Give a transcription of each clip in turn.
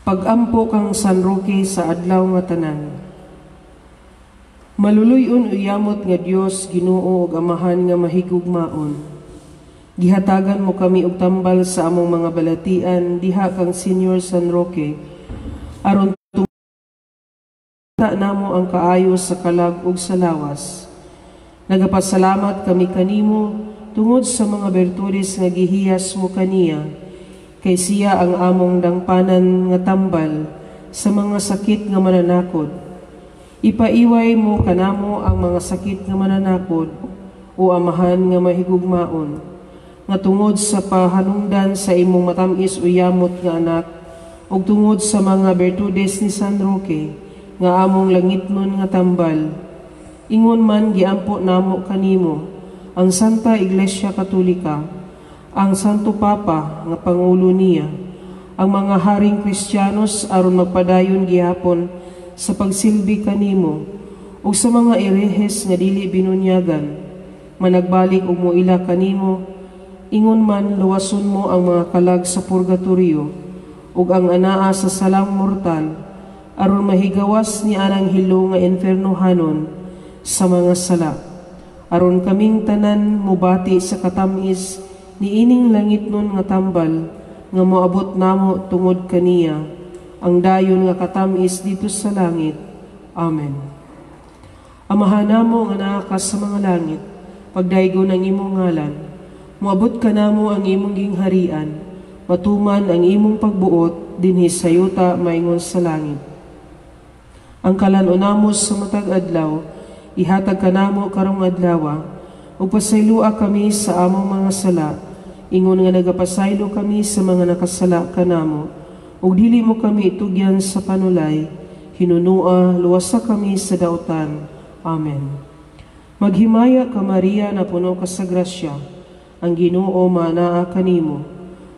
Pagampo kang San Roque sa adlaw nga tanan. Maluluyon uyamot nga Dios Ginoo ug Amahan nga mahigugmaon. Gihatagan mo kami og tambal sa among mga balatian diha kang Senior San Roque aron tumata namo ang kaayo sa kalag ug sa lawas. Nagapasalamat kami kanimo tungod sa mga bertudes nga gihiyas mo kaniya, kay siya ang among dangpanan nga tambal sa mga sakit nga mananakod. Ipaiway mo kanamo ang mga sakit nga mananakod o Amahan nga mahigugmaon, nga tungod sa pahanungdan sa imong matamis uyamot nga anak ug tungod sa mga bertudes ni San Roque nga among langitnon nga tambal. Ingon man giampo namo kanimo ang Santa Iglesia Katolika, ang Santo Papa nga pangulo niya, ang mga haring Kristiyanos aron magpadayon gihapon sa pagsilbi kanimo ug sa mga erehes nga dili binunyagan, managbalik og moila kanimo. Ingon man luwason mo ang mga kalag sa purgatorio ug ang anaa sa salang mortal aron mahigawas ni anang hilo nga infernohanon sa mga sala. Aron kaming tanan mubati sa katamis ni ining langitnon nga tambal nga moabot namo tungod kaniya, ang dayon nga katamis dito sa langit. Amen. Amahan namo nga naa sa mga langit, pagdaygon ang imong ngalan, moabot ka namo ang imong gingharian, matuman ang imong pagbuot dinhi sa yuta maingon sa langit. Ang kalan-unamos sa matag adlaw, ihatag ka namo karong adlaw, ug pasaylua kami sa among mga sala, ingon nga nagapasaylo kami sa mga nakasala kanamo, ug dili mo kami itugyan sa panulay, hinunua luwasa kami sa dautan. Amen. Maghimaya ka Maria na puno ka sa grasya, ang Ginoo manaa kanimo.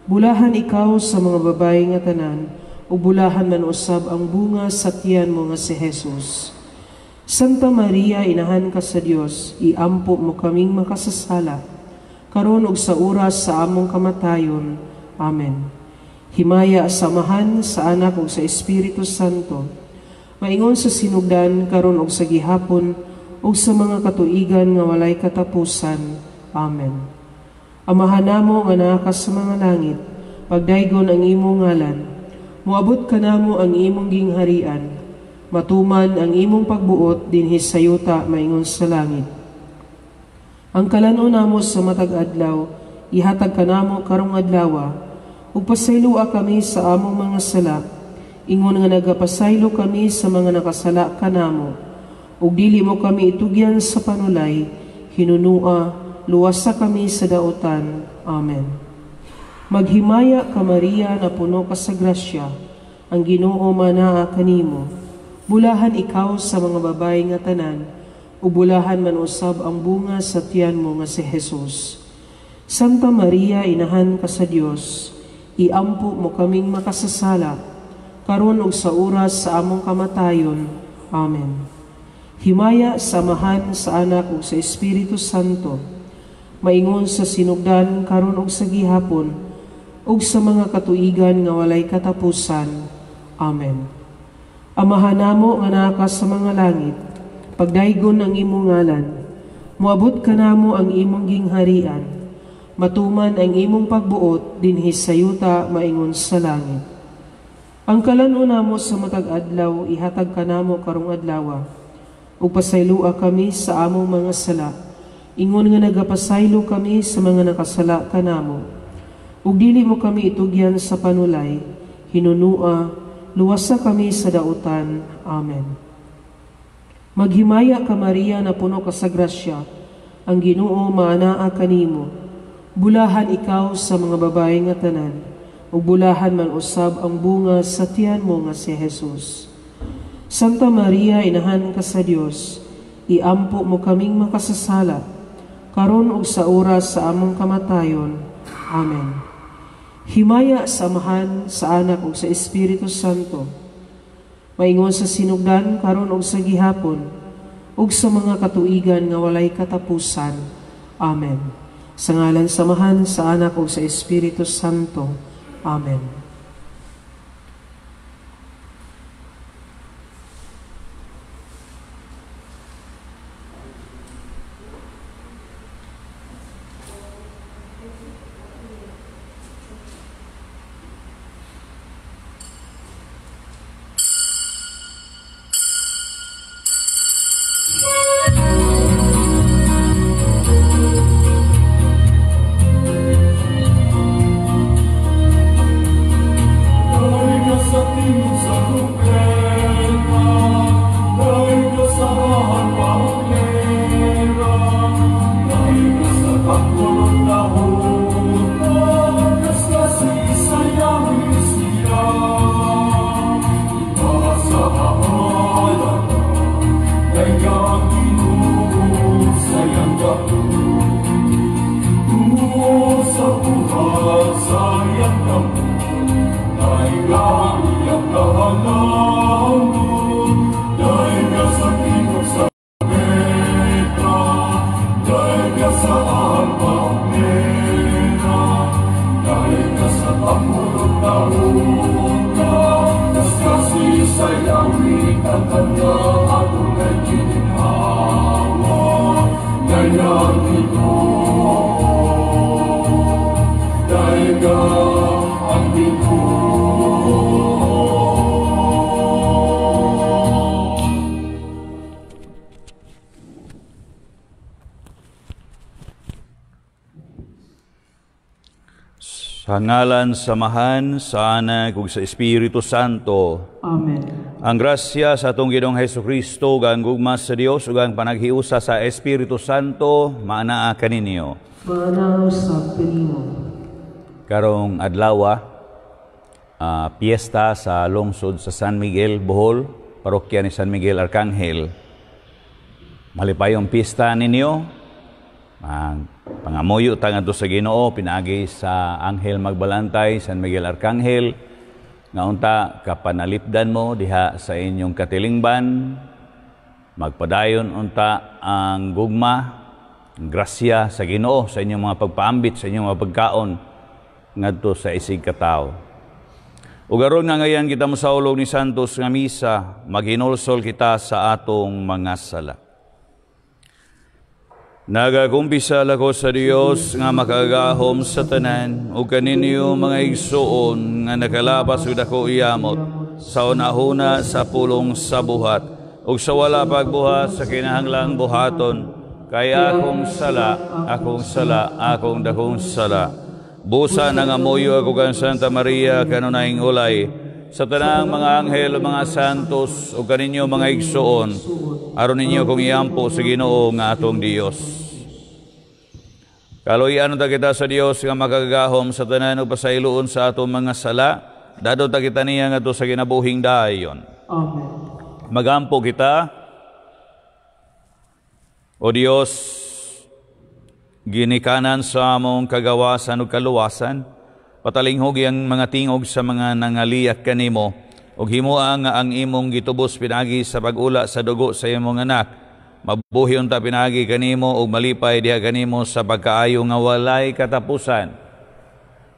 Bulahan ikaw sa mga babae nga tanan, ug bulahan man usab ang bunga sa tiyan mo nga si Jesus. Santa Maria, inahan ka sa Dios, iampo mo kaming makasasala, karon ug sa oras sa among kamatayon. Amen. Himaya sa Amahan, sa Anak ug sa Espiritu Santo, maingon sa sinugdan karon ug sa gihapon ug sa mga katuigan nga walay katapusan. Amen. Amahan namo nga naa ka sa mga langit, pagdaygon ang imong ngalan, moabot ka namo ang imong gingharian, matuman ang imong pagbuot dinhi sa yuta maingon sa langit. Ang kalan-o namo sa matag adlaw, ihatag ka namo karong adlaw, ug pasaylua kami sa among mga sala, ingon nga nagapasaylo kami sa mga nakasala kanamo, ug dili mo kami itugyan sa panulay, hinunua luwasa kami sa dautan. Amen. Maghimaya ka Maria na puno ka sa grasya, ang Ginoo manaa kanimo. Bulahan ikaw sa mga babae nga tanan, ug bulahan man usab ang bunga sa tiyan mo nga si Jesus. Santa Maria, inahan ka sa Dios, iampo mo kaming makasasala, karon ug sa oras sa among kamatayon. Amen. Himaya sa Amahan, sa Anak ug sa Espiritu Santo, maingon sa sinugdan karon ug sa gihapon ug sa mga katuigan nga walay katapusan. Amen. Amahan namo nga naa ka sa mga langit, pagdaygon ang imong ngalan, moabot ka namo ang imong gingharian, matuman ang imong pagbuot dinhi sa yuta maingon sa langit. Ang kalan-o namo sa matag adlaw, ihatag ka namo karong adlaw, ug pasaylua kami sa among mga sala, ingon nga nagapasaylo kami sa mga nakasala kanamo, ug dili mo kami itugyan sa panulay, hinunua luwasa kami sa dautan. Amen. Maghimaya ka Maria na puno ka sa grasya, ang Ginoo manaa kanimo. Bulahan ikaw sa mga babae nga tanan, ug bulahan man usab ang bunga sa tiyan mo nga si Jesus. Santa Maria, inahan ka sa Dios, iampo mo kaming makasasala, karon ug sa oras sa among kamatayon. Amen. Himaya sa Amahan, sa Anak ug sa Espiritu Santo, maingon sa sinugdan karon ug sa gihapon ug sa mga katuigan nga walay katapusan. Amen. Sa ngalan sa Amahan, sa Anak ug sa Espiritu Santo. Amen. Sa ngalan samahan sa Anak ug sa Espiritu Santo. Amen. Ang grasya sa atong Ginoong Hesukristo, ang gugma sa Dios ug ang panaghiusa sa Espiritu Santo maanaa kaninyo. Maanaa sa kanimo. Karong adlaw, piyesta sa lungsod sa San Miguel, Bohol, parokya ni San Miguel Arcangel. Malipayong pista ninyo. Pangamuyo tangadto sa Ginoo pinaagi sa Anghel Magbalantay, San Miguel Arcangel, nga unta kapanalipdan mo diha sa inyong katilingban, magpadayon unta ang gugma, ang grasya sa Ginoo sa inyong mga pagpaambit, sa inyong mga pagkaon ngadto sa isig katawo. Ug aron nga ngayon kita mosaulog ni Santos nga misa, maghinulsol kita sa atong mga sala. Nagakumpisal ako sa Dios nga makagahom sa tanan ug kaninyo mga igsuon nga nakalabas ug dako iyamot sa unahuna sa pulong sa buhat ug sa wala pagbuhat sa kinahanglang buhaton kay akong sala akong dakong sala. Busa nangamuyo ako kang Santa Maria kanunayng ulay sa tanang mga anghel o mga santos o kaninyo mga igsuon aron ninyo kong iampo sa Ginoo nga atong Dios. Kaloyan ta kita sa Dios nga makagahom sa tanan ug pasayloon sa atong mga sala, dadon ta kita niya ngadto sa kinabuhing dayon. Amen. Magampo kita. O Dios, ginikanan sa among kagawasan ug kaluwasan, patalinghog ang mga tingog sa mga nangaliak kanimo ug himua nga ang imong gitubos pinagi sa pag-ula sa dugo sa imong anak. Mabuhi unta pinagi kanimo ug malipay diha kanimo sa pagkaayo nga walay katapusan.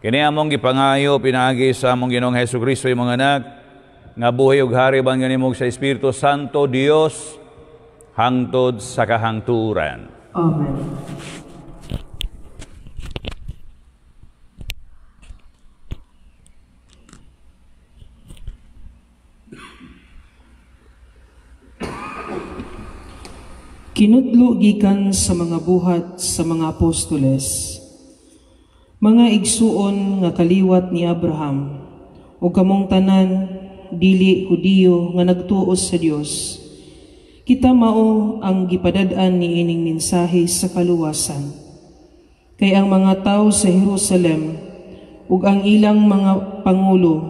Kini among gipangayo pinagi sa among Ginoong Hesukristo imong anak nga buhi ug hari ban kanimo sa Espiritu Santo Dios hangtod sa kahangturan. Amen. Kinudlo gikan sa mga buhat sa mga apostoles, mga igsuon nga kaliwat ni Abraham, o kamong tanan, dili Hudiyo nga nagtuo sa Dios. Kita mao ang gipadad-an ni ining mensahe sa kaluwasan. Kay ang mga tao sa Jerusalem, ug ang ilang mga pangulo,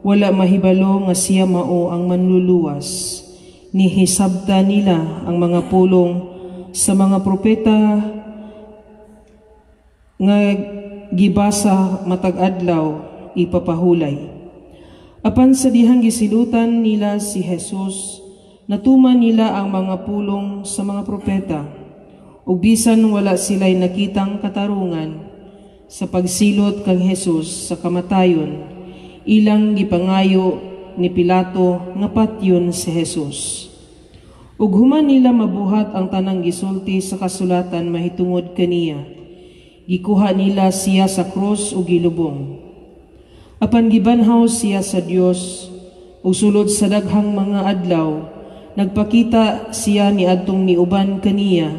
wala mahibalo nga siya mao ang manluluwas. Nihisabta nila ang mga pulong sa mga propeta nga gibasa matag adlaw ipapahulay. Apan sa dihang gisilutan nila si Jesus, natuman nila ang mga pulong sa mga propeta, ug bisan wala sila'y nakitang katarungan sa pagsilot kang Jesus sa kamatayon, ilang gipangayo ni Pilato nga patyon si Jesus. Ug human nila mabuhat ang tanang gisulti sa kasulatan mahitungod kaniya, gikuha nila siya sa krus ug gilubong. Apan gibanhaw siya sa Dios ug sulod sa daghang mga adlaw nagpakita siya ni adtong niuban kaniya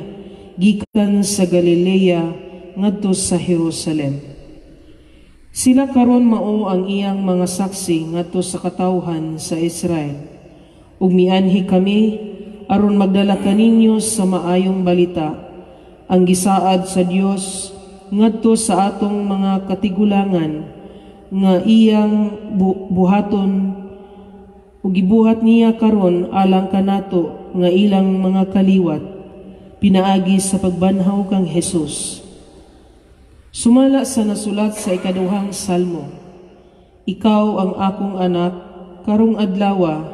gikan sa Galilea ngadto sa Jerusalem. Sila karon mao ang iyang mga saksi ngadto sa katawhan sa Israel. Ug mianhi kami aron magdala kaninyo sa maayong balita ang gisaad sa Dios ngadto sa atong mga katigulangan nga iyang buhaton ug gibuhat niya karon alang kanato nga ilang mga kaliwat pinaagi sa pagbanhaw kang Jesus. Sumala sa nasulat sa ikaduhang salmo, Ikaw ang akong anak, karong adlawa,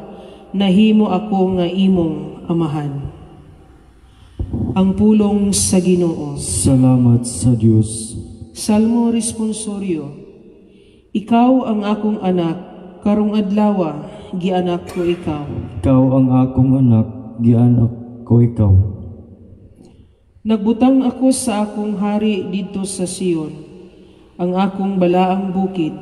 nahimo ako nga imong amahan. Ang pulong sa Ginoo. Salamat sa Dios. Salmo responsorio. Ikaw ang akong anak, karong adlawa, gianak ko ikaw. Ikaw ang akong anak, gianak ko ikaw. Nagbutang ako sa akong hari dito sa Sion, ang akong balaang bukid.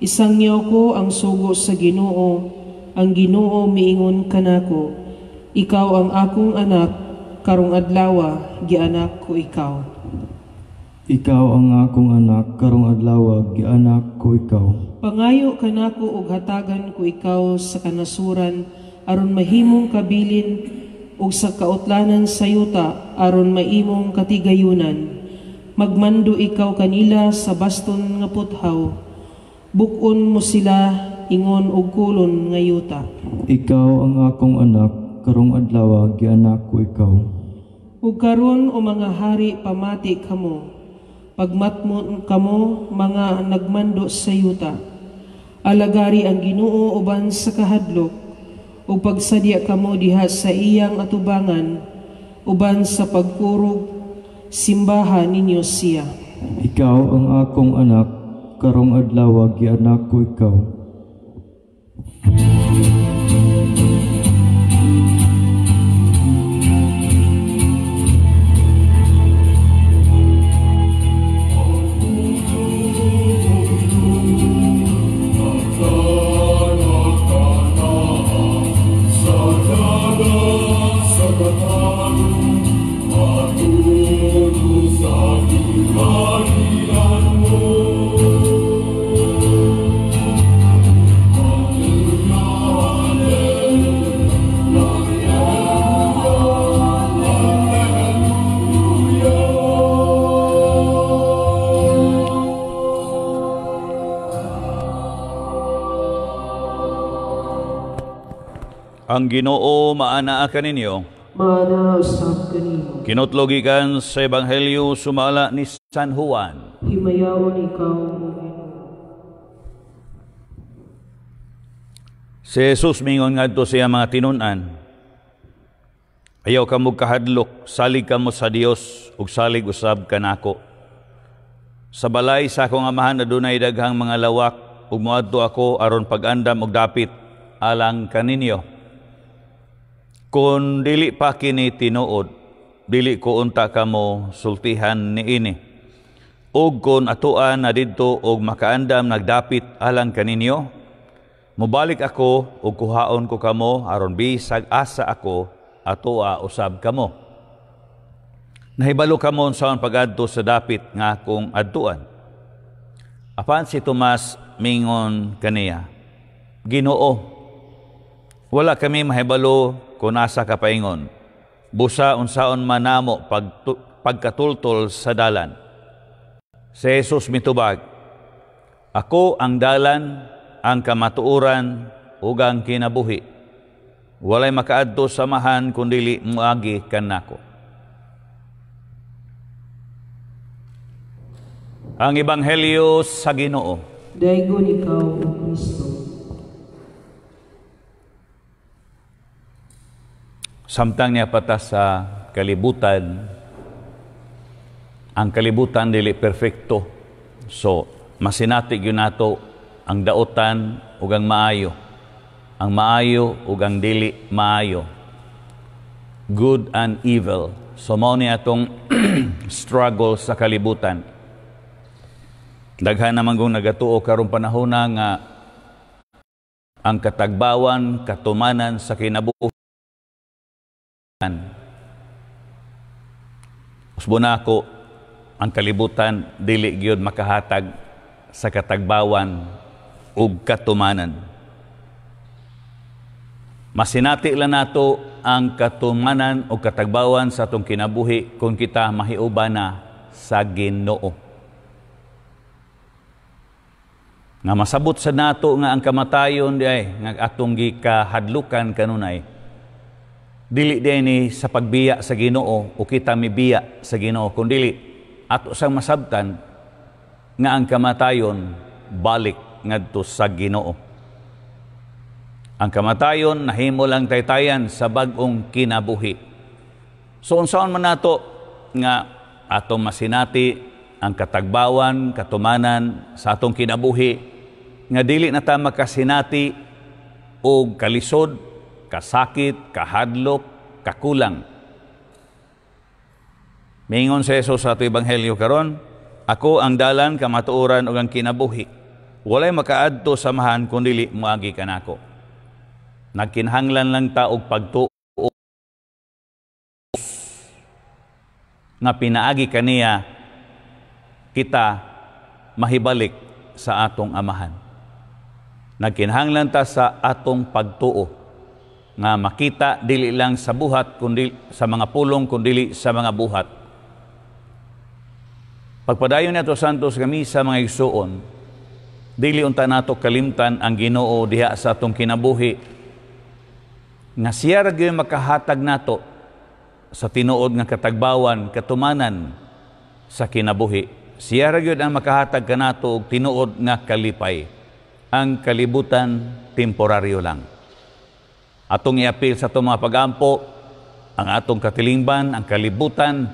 Isangyaw ko ang sugo sa Ginoo, ang Ginoo miingon kanako. Ikaw ang akong anak, karong adlawa, gianak ko ikaw. Ikaw ang akong anak, karong adlaw gianak ko ikaw. Pangayo kanako og hatagan ko ikaw sa kanasuran, aron mahimong kabilin ug sa kautlanan sa yuta, aron maimong katigayunan. Magmando ikaw kanila sa baston nga puthaw, bukon mo sila ingon og kulon nga yuta. Ikaw ang akong anak, karong adlaw gianak ko ikaw. Ug karon o mga hari pamati kamo, pagmatmon kamo mga nagmando sa yuta. Alagari ang Ginoo uban sa kahadlok, ug pagsadya kamo diha sa iyang atubangan, uban sa pagkurog, simbahan ninyo siya. Ikaw ang akong anak, karong adlaw gianak ko ikaw. Ang Ginoo maanaa kaninyo. Maana usab kanimo. Kinutlogikan sa Ebanghelyo sumala ni San Juan. Himayawon ikaw, O Ginoo. Si Jesus mingon ngadto siya mga tinunan. Ayaw kamo kahadlok, salig kamo sa Dios ug salig usab kanako. Sa balay sa akong amahan adunay daghang mga lawak ug moadto ako aron pag-andam og dapit alang kaninyo. Kung dili pa kini tinuod, dili ko unta kamo sultihan niini. Ug kung atuan na didto og makaandam nagdapit alang kaninyo, mobalik ako ug kuhaon ko kamo aron bisag asa ako atua usab kamo. Nahibalo kamo sa pag-adto sa dapit nga akong adtuan. Apan si Tomas mingon kaniya, Ginoo, wala kami mahibalo kung asa ka paingon. Busa unsaon manamo pagkatultol sa dalan. Si Jesus mitubag, ako ang dalan, ang kamatuoran, ug ang kinabuhi. Walay makaadto samahan kundili muagi kanako. Ang Ebanghelyo sa Ginoo. Daygon ikaw, O Kristo. Samtang niya patas sa kalibutan, ang kalibutan dili perfecto. So, masinatig yun nato ang daotan ug ang maayo. Ang maayo ug ang dili maayo. Good and evil. So, mao ni atong struggle sa kalibutan. Daghan naman kung nagatuo karong panahona nga ang katagbawan, katumanan sa kinabuhi. Usbuna ako, ang kalibutan dili gyud makahatag sa katagbawan ug katumanan. Masinati lang nato ang katumanan o katagbawan sa atong kinabuhi kung kita mahiuban na sa Ginoo. Nga masabot sa nato nga ang kamatayon di ay nga atong gikahadlukan kanunay. Dili din sa pagbiya sa Ginoo o kita mibiya sa Ginoo, kundi ato sang masabtan nga ang kamatayon balik ngadto sa Ginoo. Ang kamatayon nahimo lang taytayan sa bag-ong kinabuhi. So unsaon man nato nga atong masinati ang katagbawan, katumanan sa atong kinabuhi nga dili na ta makasinati og kalisod, kasakit, kahadlok, kakulang. Mingon sa Hesus sa ato ebanghelyo karon, ako ang dalan, kamatuoran ug ang kinabuhi. Walay makaadto samahan kundi moagi kanako. Nagkinahanglan lang ta og pagtuo nga pinaagi kaniya kita mahibalik sa atong amahan. Nagkinahanglan ta sa atong pagtuo nga makita dili lang sa buhat kundi sa mga pulong kundi sa mga buhat. Pagpadayon nato santos kami sa mga igsuon, dili unta nato kalimtan ang Ginoo diha sa atong kinabuhi nga siya ra gyud makahatag nato sa tinuod nga katagbawan, katumanan sa kinabuhi. Siya ra gyud ang makahatag kanato og tinuod nga kalipay. Ang kalibutan temporaryo lang. Atong iapil sa atong mga pagampo, ang atong katilingban, ang kalibutan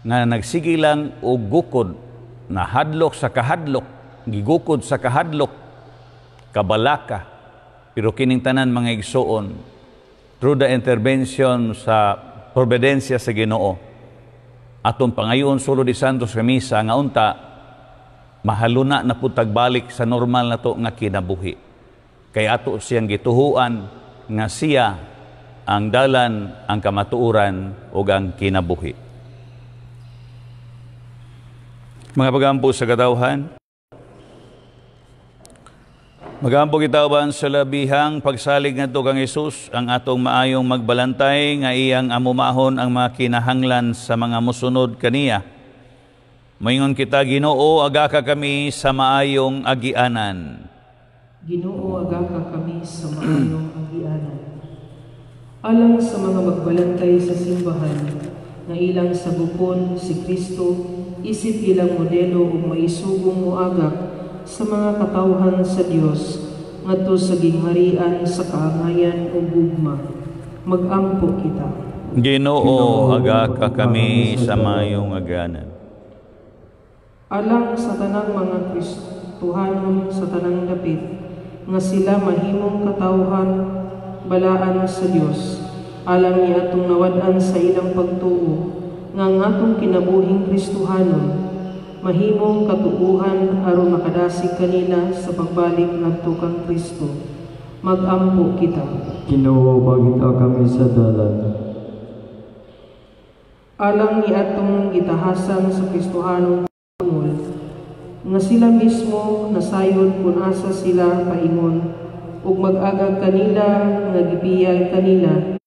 nga nagsige lang og gukod na hadlok sa kahadlok, gigukod sa kahadlok, kabalaka. Pero kining tanan mga igsuon, through the intervention sa providensya sa Ginoo, atong pangayon sulod di santos nga misa nga unta mahaluna na pud tagbalik sa normal na to nga kinabuhi. Kay ato siyang gituhuan nga siya ang dalan, ang kamatuoran ug ang kinabuhi. Mga pagampo sa katawhan, magampo kitawban sa labihang pagsalig ngadto kang Hesus ang atong maayong magbalantay nga iyang amumahon ang mga kinahanglan sa mga mosunod kaniya. Moingon kita, Ginoo, aga ka kami sa maayong agianan. Ginoo, aga ka kami sa maayong agianan. Alang sa mga magbalantay sa simbahan, nga ilang sabupon si Kristo, isip ilang modelo ug maisugong muagak sa mga katawhan sa Dios ngadto sa gingharian sa kaangayan ug gugma. Magampo kita. Ginoo, aga ka kami sa maayong agianan. Alang sa tanang mga Kristohanon sa tanang dapit, nga sila mahimong katawhan balaan sa Dios, alang ni atong nawad-an sa ilang pagtuo, nga atong kinabuhing Kristohanon, mahimong katuuhan aron makadasig kanila sa pagbalik ngadto kang Kristo. Magampo kita. Ginoo, bagita kami sa dalan. Alang ni atong gitahasan sa Kristohanong nga sila mismo nasayod kung asa sila paingon ug mag-agag kanila nga gibiyag kanila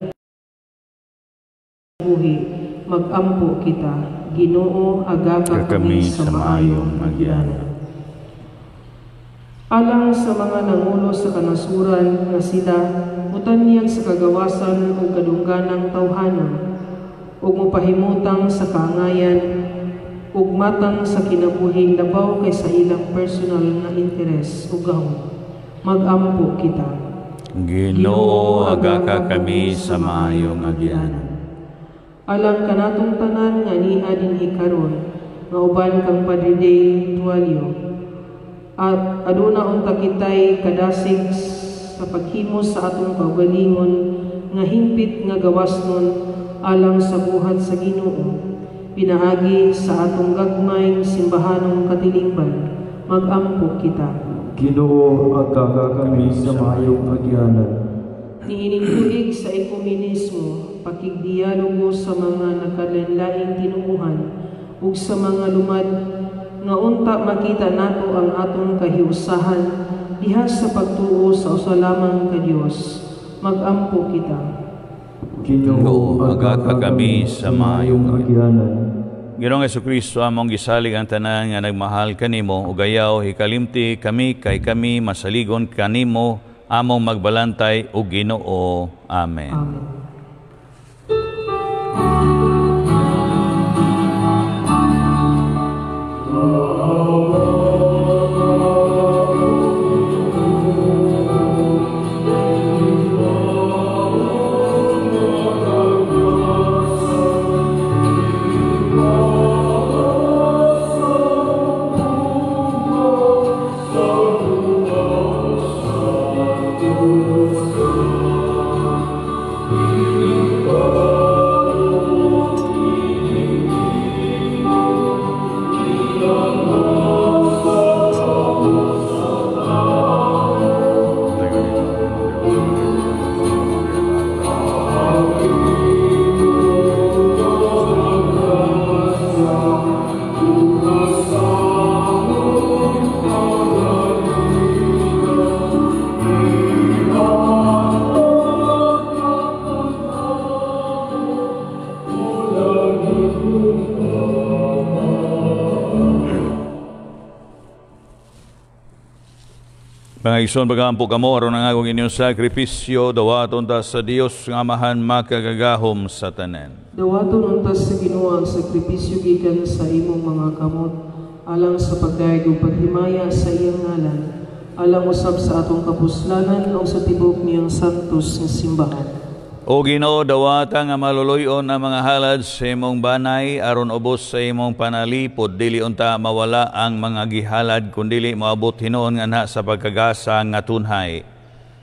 buhi. Magampo kita. Ginoo, aga ka kami sa maayong agianan. Alang sa mga nangulo sa kanasuran nga sila mutanyag sa kagawasan ug kadungganang tawhanan ug mopahimutang sa kaangayan ug matang sa kinabuhi labaw kaysa ilang personal nga interes ug gahom. Magampo kita. Ginoo, aga ka kami sa maayong agianan. Alang kanatong tanan nga niha dinhi karon nga uban kang Padre Day Tualio at aduna unta kitay kadasig sa paghimo sa atong kaugalingon nga himpit nga gawasnon alang sa buhat sa Ginoo. Pinaagi sa atong gagmayng simbahanong katilingban. Magampo kita. Ginoo, aga ka kami sa maayong agianan. Niining tuig sa ekumenismo, pakigdialogo sa mga nakalanlaing tinuuhan ug sa mga lumad nga unta makita nato ang atong kahiusahan diha sa pagtuo sa usa lamang ka Dios. Magampo kita. Ginoo, aga ka kami sa maayong agianan. Ginoong Jesucristo, among gisalig ang tanan nga nagmahal kanimo ug ayaw hikalimti kami kay kami masaligon kanimo among magbalantay ug Ginoo. Amen. Amen. Pangagison pagampo kamo aron ang akong inyong sakripisyo dawaton ta sa Dios nga Amahan makagagahom sa tanan. Dawaton untas sa Ginoo ang sakripisyo gikan sa imong mga kamot alang sa pagdaig ug paghimaya sa iyang ngalan, alang usab sa atong kapuslanan o sa tibok niyang santos nga simbahan. O Ginoo, dawata nga maluluyon ang mga halad sa imong banay aron ubos sa imong panalipod, dili unta mawala ang mga gihalad kundili moabot hinuon nga na sa pagkagasa nga tunhay.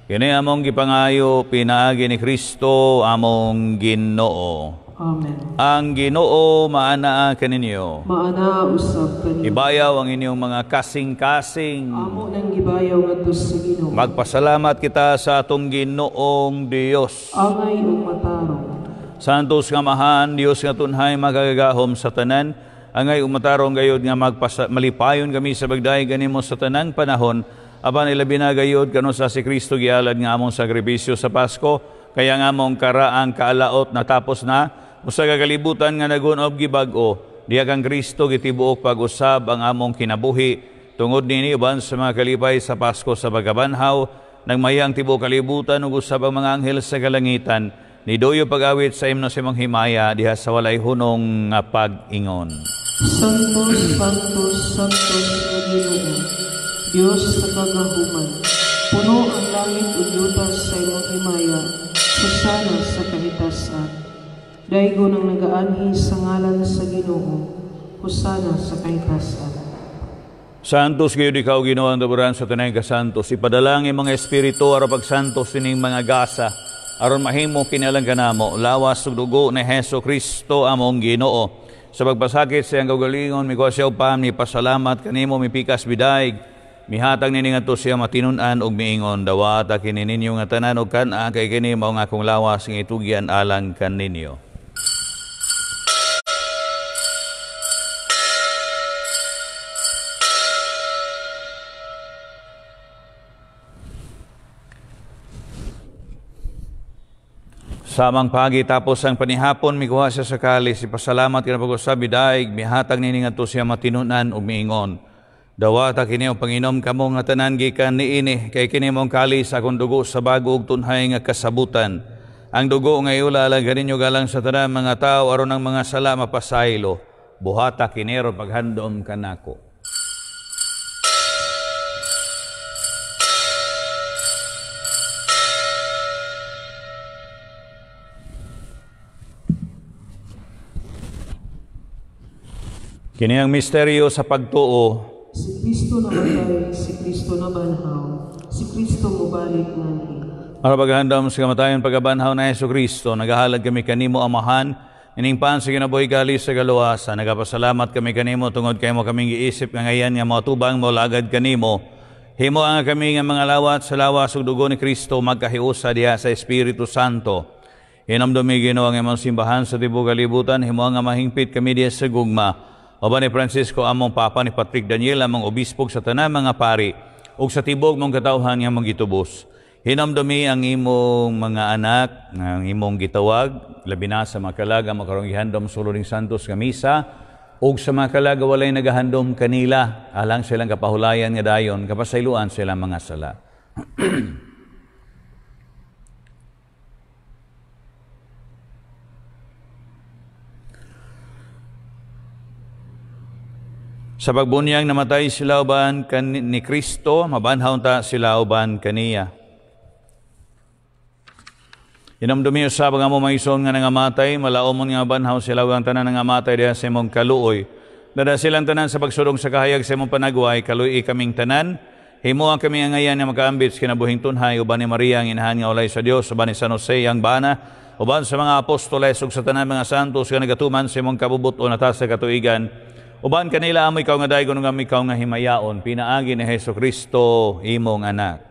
Kini among gipangayo pinaagi ni Kristo among Ginoo. Amen. Ang Ginoo maanaa kaninyo. Maanaa usab kaniyo. Ibayaw ang inyong mga kasing-kasing. Amo nang gibayaw ngadto sa Ginoo. Magpasalamat kita sa atong Ginoong Dios. Angay ug matarong. Santos nga Amahan, Dios nga tunhay magagahom sa tanan, angay ug matarong gayud nga malipayon kami sa bagday ganimo sa tanang panahon, apan ilabi na gayud kanon sa si Kristo gialad nga among sakripisyo sa Pasko, kaya nga among karaang kaalaot natapos na, usa ka kalibutan nga nagunob gibag-o, diha kang Kristo gitibuok pag-usab ang among kinabuhi, tungod nini uban sa mga kalipay sa Pasko sa pagkabanhaw, nagmayang tibuok kalibutan ug usab ang mga anghel sa kalangitan, niduyo pag-awit sa imno sa imong himaya diha sa walay hunong nga pag-ingon. Santos, Santos, Santos nga Ginoo, Dios sa kagahuman, puno ang langit ug yuta sa imong himaya, susana sa kahitasan. Daigo nang nagaanhi sa ngalan sa Ginoo, husana sa kahitasan. Santos kayo di kao Ginoo ang daburan sa tanay ka santos, ipadalangin mga espiritu aron pagsantos sining mga gasa, aron mahimo kinalang kanamo, lawas ug dugo ni Hesus Kristo among Ginoo. Sa pagpasakit sa iyang kaugalingon, mikuha siya upam ni pasalamat kanimo mipikas bidaig, mihatag nini ngadto siya matinun-an ug miingon, dawata kini ninyo nga tanan ug kan-a kay kini mao nga akong lawas nga itugyan alang kaninyo. Samang pagi tapos ang panihapon, mikuha siya sa kalis, ipasalamat ka na pag-usab bidaig, mihatag nini ngadto siya matinunan ug miingon, dawata kini o Panginom kamo nga tanan gikan niini, kay kini mong kalis akong dugo sa bago ug tunhay nga kasabutan. Ang dugo nga iula alang ganinyo galang sa tanan mga tao aron ang mga sala mapasaylo. Buhata kini ro paghandom kanako. Kini ang misteryo sa pagtuo. Si Kristo namatay, si Kristo nabanhaw, si Kristo mubalik nganhi. Para paghandam sa kamatayon pagabanhaw na Hesus Kristo, nagahalad kami kanimo Amahan, ining paan sa kinabuhi gali sa kaluwasan, nagapasalamat kami kanimo tungod kay mo kaming giisip nga ngayan nga matubang mo lagad kanimo. Himo ang kami nga mga lawat sa lawas ug dugo ni Kristo magkahiusa diha sa Espiritu Santo. Hinamdumi Ginoo ang imong simbahan sa tibuok kalibutan, himo nga mahingpit kami diha sa gugma. Oba ni Francisco among Papa, ni Patrick Daniel among obispog sa tanan mga pari, ug sa tibok mong katawhan nga mong gitubos. Hinamdumi ang imong mga anak, ang imong gitawag, labi na sa mga kalaga makarong gihandom suluring santos nga misa, ug sa mga kalaga walay nagahandom kanila, alang silang kapahulayan nga dayon, kapasayloan silang mga sala. Sa pagbunyang namatay sila uban ni Kristo, mabanhaw ta sila uban kaniya. Inamdumi usab nga mo maison nga nangamatay, malaomon nga banhaw sila uban tanan nangamatay diha sa imong kaluoy. Dada silang tanan sa pagsudong sa kahayag sa imong panagway, kaluoy kaming tanan. Himo ang kami ngayan nga makaambit sa kinabuhing tunhay uban ni Maria ang inahan nga ulay sa Dios, uban ni San Jose ang bana, uban sa mga apostoles ug sa tanan mga santos nga nagatuman sa imong kabubuton at sa katuigan. Uban kanila amoy ikaw nga daygon nga ikaw nga himayaon, pinaagi ni Hesus Kristo imong anak.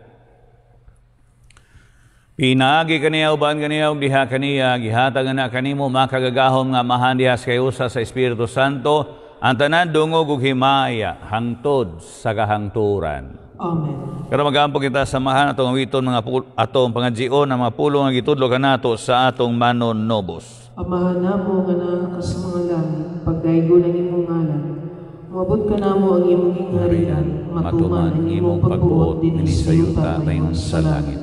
Pinaagi kaniya uban kaniya ug diha kaniya gihatag na kanimo makagagahom nga Amahan diha sa kayusa sa Espiritu Santo, ang tanan dungog ug himaya hangtod sa kahangturan. Amen. Pero magampo kita samahan atong awiton mga atong pangadjion ang mga pulong nga gitudlo kanato sa atong manonobos. Amahan namo nga naa ka sa mga langit, pagdaygo ng imong ngalan, Mabot ka namo ang imong gingharian, matuman ang imong pagbuot dinhi sa yuta mayon sa langit.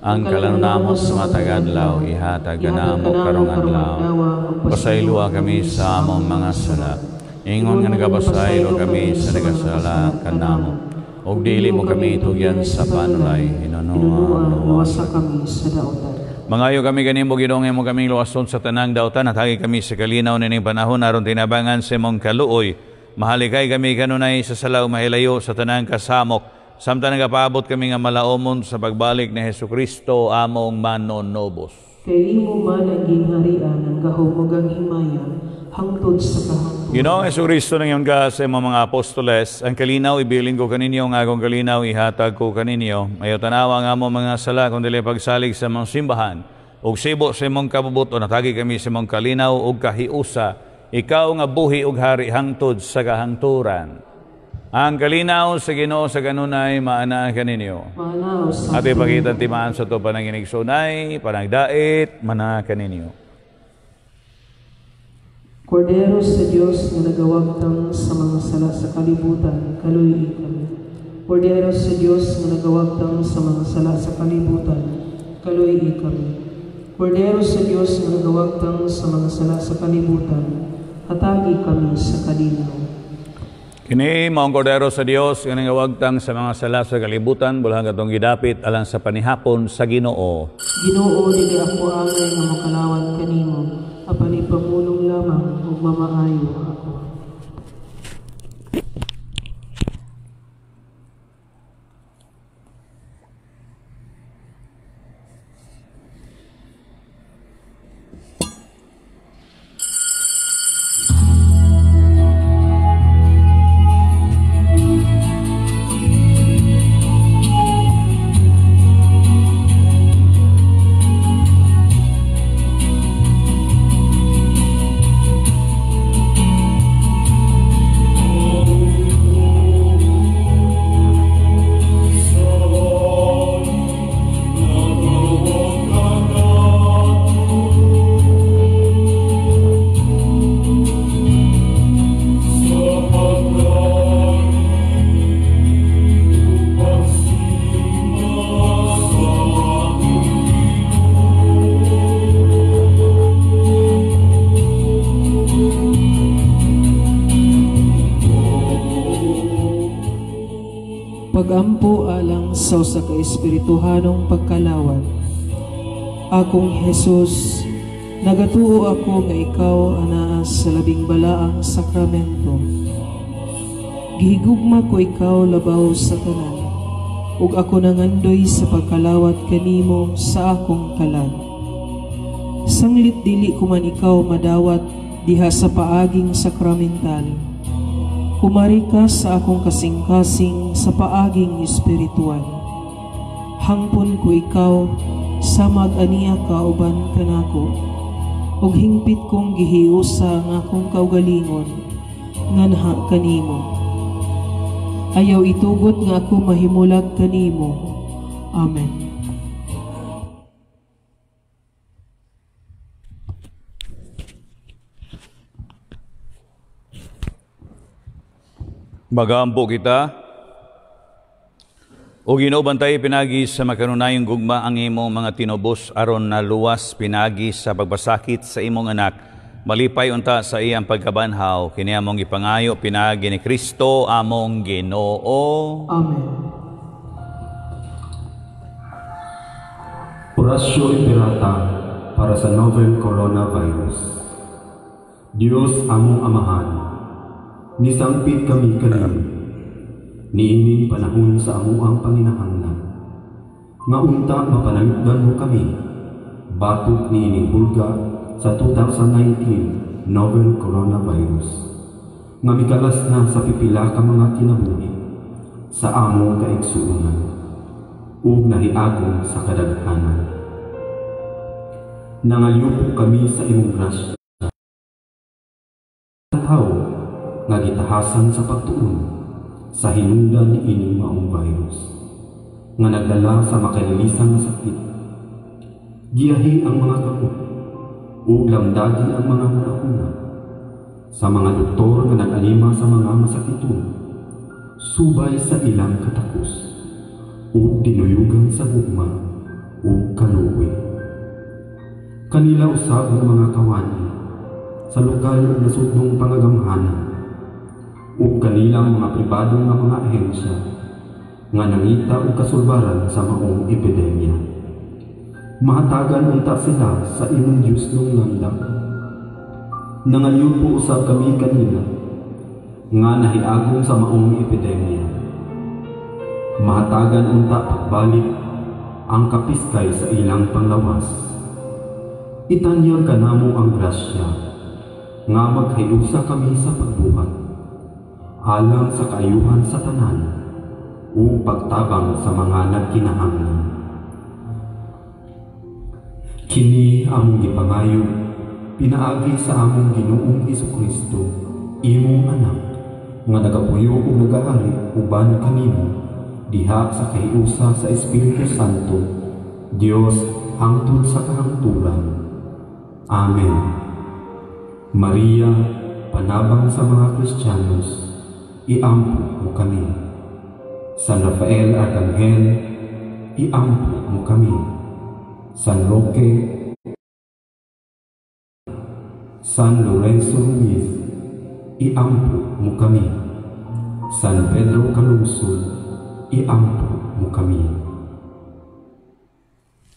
Ang kalanamo sa matagadlaw, ihatag ka namo karong adlaw. Pasaylo kami sa among mga sala. Ingon nga nagapasaylo kami sa nagasala kanamo. Og dili mo kami tugyan sa panulay, hinunuan luwasa kami sa daotan. Mangayo kami kanimo Ginoong mo kaming luwason sa tanang daotan at hagi kami sa kalinaw nining panahon aron tinabangan sa imong kaluoy. Mahalikay kami kanunay sa salaw mahilayo sa tanang kasamok. Samtang nagapaabot kami nga malaomon sa pagbalik ni Hesukristo among manonobos. Kay imo man ang gingharian ang gahumugang himaya hangtod sa kahangtod. Ginoong Hesukristo nang iyon ka sa mga apostoles, ang kalinaw ibilin ko kaninyo, ang akong kalinaw ihatag ko kaninyo. Ayaw tanawa nga mo mga sala kung dili pagsalig sa mga simbahan. Og sibo sa imong kabubuto, natagi kami sa imong kalinaw og kahiusa. Ikaw nga buhi og hari hangtod sa kahangturan. Ang kalinaw sa Ginoo sa kanunay maana kaninyo. At ipakitan timaan sa to pananginig sunay, panagdait, mana kaninyo. Kordero sa Dios nga nagawagtang sa mga sala sa kalibutan, kaluyi kami. Kordero sa Dios nga nagawagtang sa mga sala sa kalibutan, kaluyi kami. Kordero sa Dios nga nagawagtang sa mga sala sa kalibutan, hatagi kami sa kalinaw. Kini maong kordero sa Dios nga nagawagtang sa mga sala sa kalibutan, bulang katong gidapit alang sa panihapon sa Ginoo. Ginoo, dili ako angay nga makalawan kanimo, apan ipamulong lamang ug mamaayo ako. Pagampo alang sa usa ka espirituhanong pagkalawat. Akong Jesus, nagatuo ako nga ikaw anaa sa labing balaang sakramento. Gihigugma ko ikaw labaw sa tanan, ug ako nangandoy sa pagkalawat kanimo sa akong kalan. Sanglit dili ko man ikaw madawat diha sa paaging sakramental. Kumari ka sa akong kasing-kasing sa paaging espiritual. Hangpon ko ikaw sa mag-aniya ka uban kanako, ug hingpit kong gihiusa ang akong kaugalingon nganha kanimo. Ayaw itugot nga ako mahimulag kanimo. Amen. Magampo kita, o Ginoo bantay pinagi sa makanunayong gugma ang imong mga tinubos aron naluwas pinagi sa pagbasakit sa imong anak, malipay unta sa iyang pagkabanhaw, kini among ipangayo pinagi ni Kristo among Ginoo. Amen. Orasyo Imperata para sa novel coronavirus. Diyos among Amahan, nisangpit kami kanimo, niining panahon sa amuang panginahanglan. Nga unta mapanangitdan mo kami, batok niining hulga sa 2019 novel coronavirus. Nga mikalas na sa pipila ka mga kinabuhi, sa among kaigsuunan, ug nahiagom sa kadaghanan. Nangalyupok kami sa imong grasya, tao nga gitahasan sa pagtuon sa hinungdan ni ining maong virus nga nagdala sa makalilisan na sakit. Giyahi ang mga kamot ug lamdagi ang mga hunahuna sa mga doktor nga nag-alima sa mga masakiton, subay sa ilang katakos, ug dinuyugan sa gugma ug kaluwi. Kanila usab ng mga kawani sa lokal ug nasudnong pangagamhanan, ug kanilang mga pribado nga mga ahensya nga nangita og kasulbaran sa maong epidemya. Mahatagan unta sila sa imong Dios nung landak. Nangayon po usab kami kanila nga nahiagom sa maong epidemya. Mahatagan unta pagbalik ang kapiskay sa ilang panglawas. Itanyag kanamo ang grasya nga maghiusa kami sa pagbuhat alang sa kaayuhan sa tanan o pagtabang sa mga nagkinahanglan. Kini among gipangayo pinaagi sa among Ginoong Hesukristo, imong anak, nga nagapuyo ug nagahari uban kanimo diha sa kahiusa sa Espiritu Santo, Dios hangtod sa kahangturan. Amen. Maria, panabang sa mga Kristiyanos, iampo mo kami. San Rafael Arcangel, iampo mo kami. San Roque, San Lorenzo Ruiz, iampo mo kami. San Pedro Calungsod, iampo mo kami.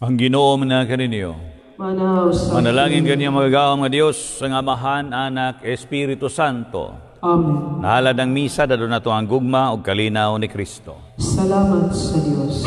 Ang Ginoo na kaninyo, manalangin ganyan magagawa nga Diyos sa Amahan, Anak, Espiritu Santo. Amen. Nahalad ang misa, dado na to ang gugma o kalinaw ni Kristo. Salamat sa Diyos.